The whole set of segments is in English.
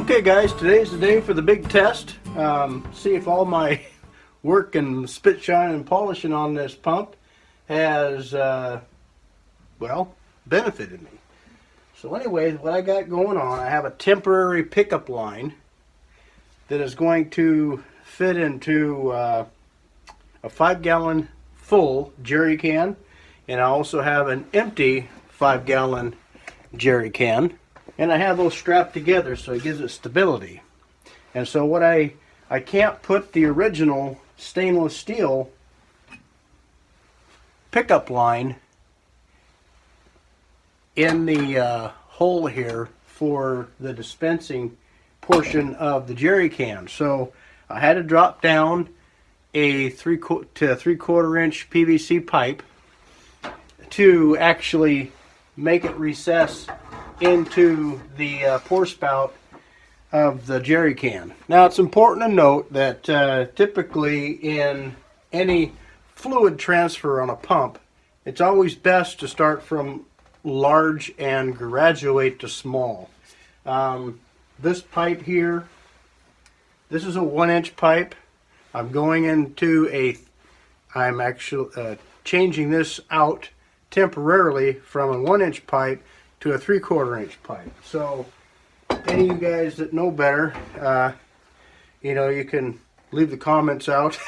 Okay guys, today's the day for the big test. See if all my work and spit shine and polishing on this pump has, well, benefited me. So anyway, what I got going on, I have a temporary pickup line that is going to fit into a 5-gallon full jerry can, and I also have an empty 5-gallon jerry can. And I have those strapped together so it gives it stability. And so what I can't put the original stainless steel pickup line in the hole here for the dispensing portion of the jerry can. So I had to drop down a 3/4 inch PVC pipe to actually make it recess into the pour spout of the jerry can. Now it's important to note that typically in any fluid transfer on a pump, it's always best to start from large and graduate to small. This pipe here, this is a 1-inch pipe. I'm going into I'm actually changing this out temporarily from a 1-inch pipe to a 3/4 inch pipe. So any of you guys that know better, you can leave the comments out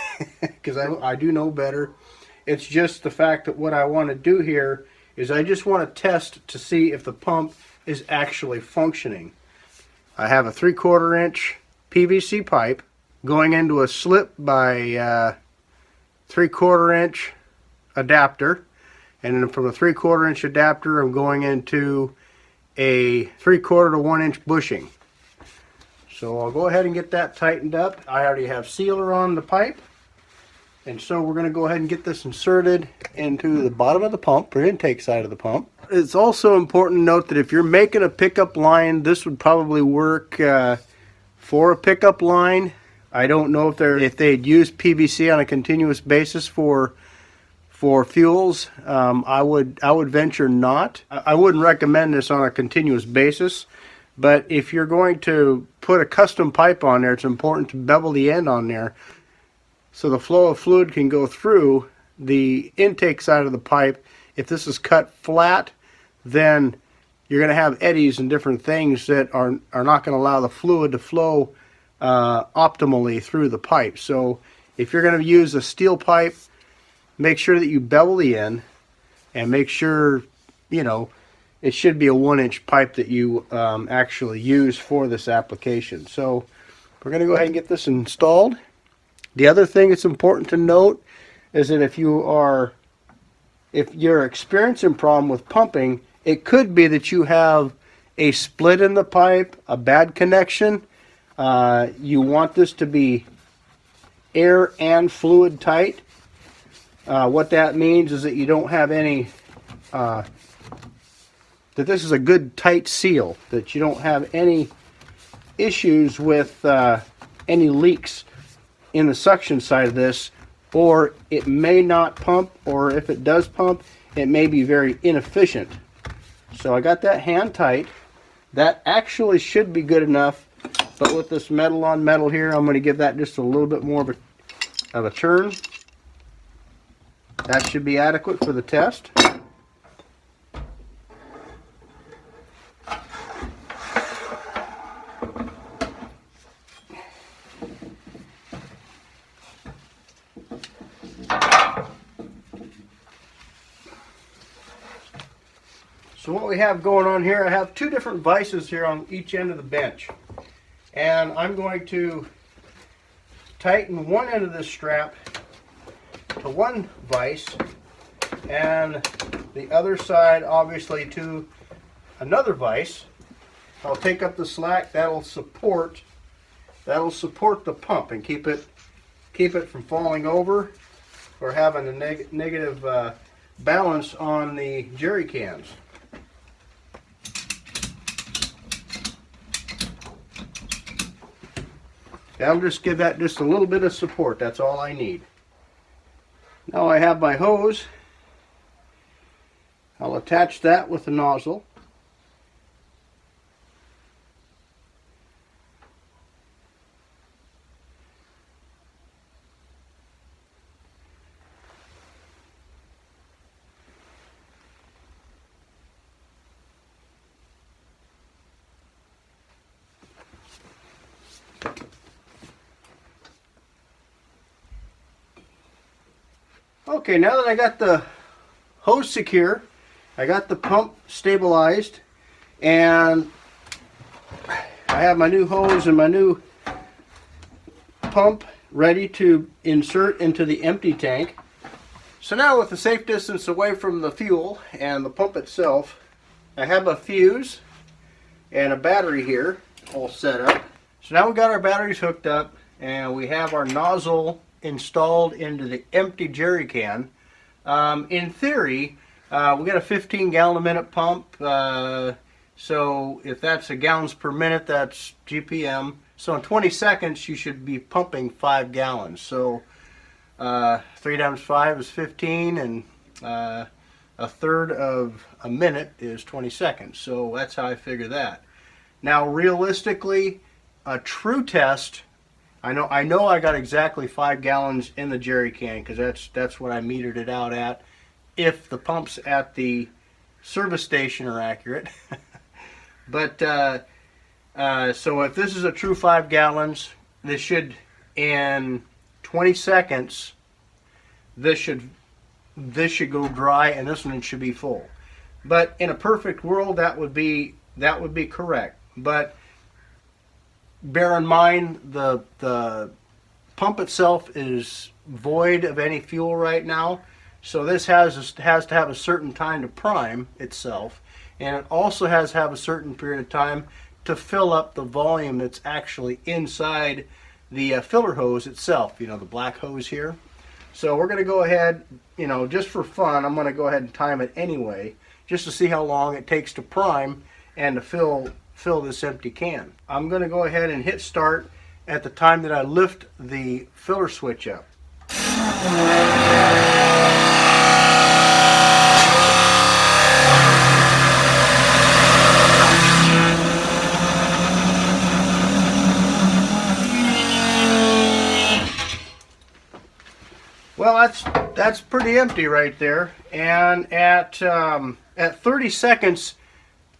because I do know better. It's just the fact that what I want to do here is I just want to test to see if the pump is actually functioning. I have a 3/4 inch PVC pipe going into a slip by 3/4 inch adapter. And then from a 3/4 inch adapter, I'm going into a 3/4 to 1 inch bushing. So I'll go ahead and get that tightened up. I already have sealer on the pipe. And so we're going to go ahead and get this inserted into the bottom of the pump, or intake side of the pump. It's also important to note that if you're making a pickup line, this would probably work for a pickup line. I don't know if they'd use PVC on a continuous basis for fuels. I would venture not. I wouldn't recommend this on a continuous basis, but if you're going to put a custom pipe on there, it's important to bevel the end on there so the flow of fluid can go through the intake side of the pipe. If this is cut flat, then you're going to have eddies and different things that are not going to allow the fluid to flow optimally through the pipe. So if you're going to use a steel pipe, make sure that you bevel the end, and make sure, it should be a 1-inch pipe that you actually use for this application. So we're going to go ahead and get this installed. The other thing that's important to note is that if you're experiencing a problem with pumping, it could be that you have a split in the pipe, a bad connection. You want this to be air and fluid tight. What that means is that you don't have any, that this is a good tight seal, that you don't have any issues with any leaks in the suction side of this, or it may not pump, or if it does pump, it may be very inefficient. So I got that hand tight. That actually should be good enough, but with this metal on metal here, I'm going to give that just a little bit more of a turn. That should be adequate for the test. So what we have going on here, I have 2 different vices here on each end of the bench. And I'm going to tighten one end of this strap to one vise, and the other side obviously to another vise. I'll take up the slack. That'll support the pump and keep it from falling over or having a negative balance on the jerry cans. That'll just give that just a little bit of support. That's all I need. Now I have my hose. I'll attach that with the nozzle. Okay, now that I got the hose secure, I got the pump stabilized, and I have my new hose and my new pump ready to insert into the empty tank. So now, with the safe distance away from the fuel and the pump itself, I have a fuse and a battery here all set up. So now we've got our batteries hooked up and we have our nozzle installed into the empty jerry can. In theory, we got a 15-gallon a minute pump, so if that's gallons per minute, that's GPM. So in 20 seconds, you should be pumping 5 gallons. So 3 times 5 is 15, and a third of a minute is 20 seconds. So that's how I figure that. Now, realistically, a true test, I know I got exactly 5 gallons in the jerry can, because that's what I metered it out at, if the pumps at the service station are accurate. But so if this is a true 5 gallons, this should, in 20 seconds, this should go dry, and this one should be full. But in a perfect world, that would be correct. But bear in mind, the pump itself is void of any fuel right now, so this has to have a certain time to prime itself, and it also has to have a certain period of time to fill up the volume that's actually inside the filler hose itself, you know, the black hose here. So we're going to go ahead, you know, just for fun, I'm going to go ahead and time it anyway, just to see how long it takes to prime and to fill this empty can. I'm going to go ahead and hit start at the time that I lift the filler switch up. Well, that's pretty empty right there, and at 30 seconds,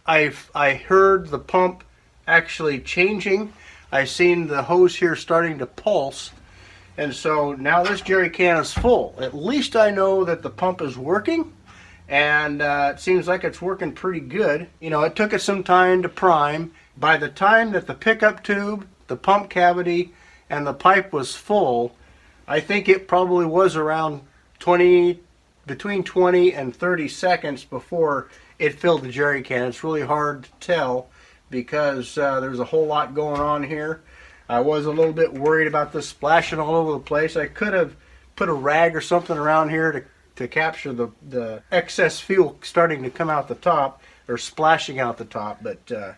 I heard the pump actually changing. I seen the hose here starting to pulse, and so now this jerry can is full. At least I know that the pump is working, and it seems like it's working pretty good. You know, it took it some time to prime. By the time that the pickup tube, the pump cavity, and the pipe was full, I think it probably was around between 20 and 30 seconds before it filled the jerry can. It's really hard to tell because there's a whole lot going on here. I was a little bit worried about this splashing all over the place. I could have put a rag or something around here to capture the excess fuel starting to come out the top or splashing out the top, but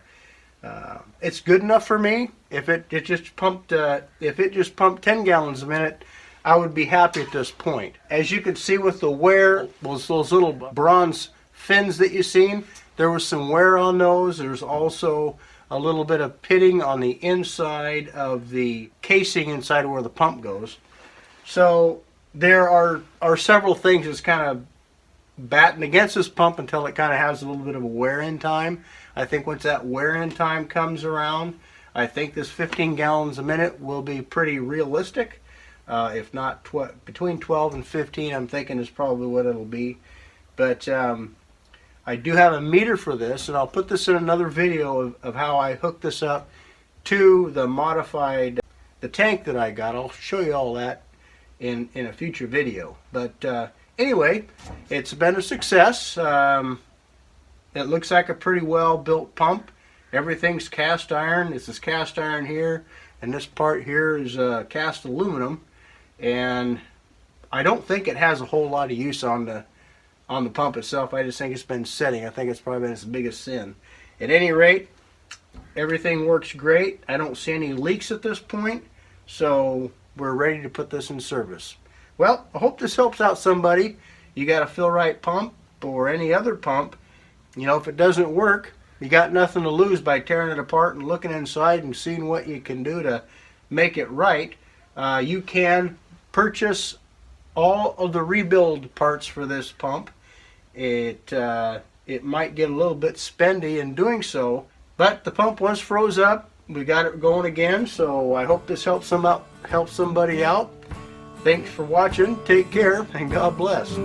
it's good enough for me. If it just pumped 10 gallons a minute, I would be happy at this point. As you can see with the wear, those little bronze fins that you've seen, there was some wear on those. There's also a little bit of pitting on the inside of the casing inside where the pump goes. So there are several things that's kind of batting against this pump until it kind of has a little bit of a wear-in time. I think once that wear-in time comes around, I think this 15 gallons a minute will be pretty realistic. If not between 12 and 15, I'm thinking is probably what it'll be. But I do have a meter for this, and I'll put this in another video of how I hook this up to the tank that I got. I'll show you all that in a future video. But anyway, it's been a success. It looks like a pretty well built pump. Everything's cast iron. This is cast iron here, and this part here is cast aluminum. And I don't think it has a whole lot of use on the pump itself. I just think it's been setting. I think it's probably been its biggest sin. At any rate, everything works great. I don't see any leaks at this point, so we're ready to put this in service. Well, I hope this helps out somebody. You got a Rite pump or any other pump. You know, if it doesn't work, you got nothing to lose by tearing it apart and looking inside and seeing what you can do to make it right. You can purchase all of the rebuild parts for this pump. It might get a little bit spendy in doing so, but the pump once froze up. We got it going again, so I hope this helps somebody out. Thanks for watching. Take care and God bless.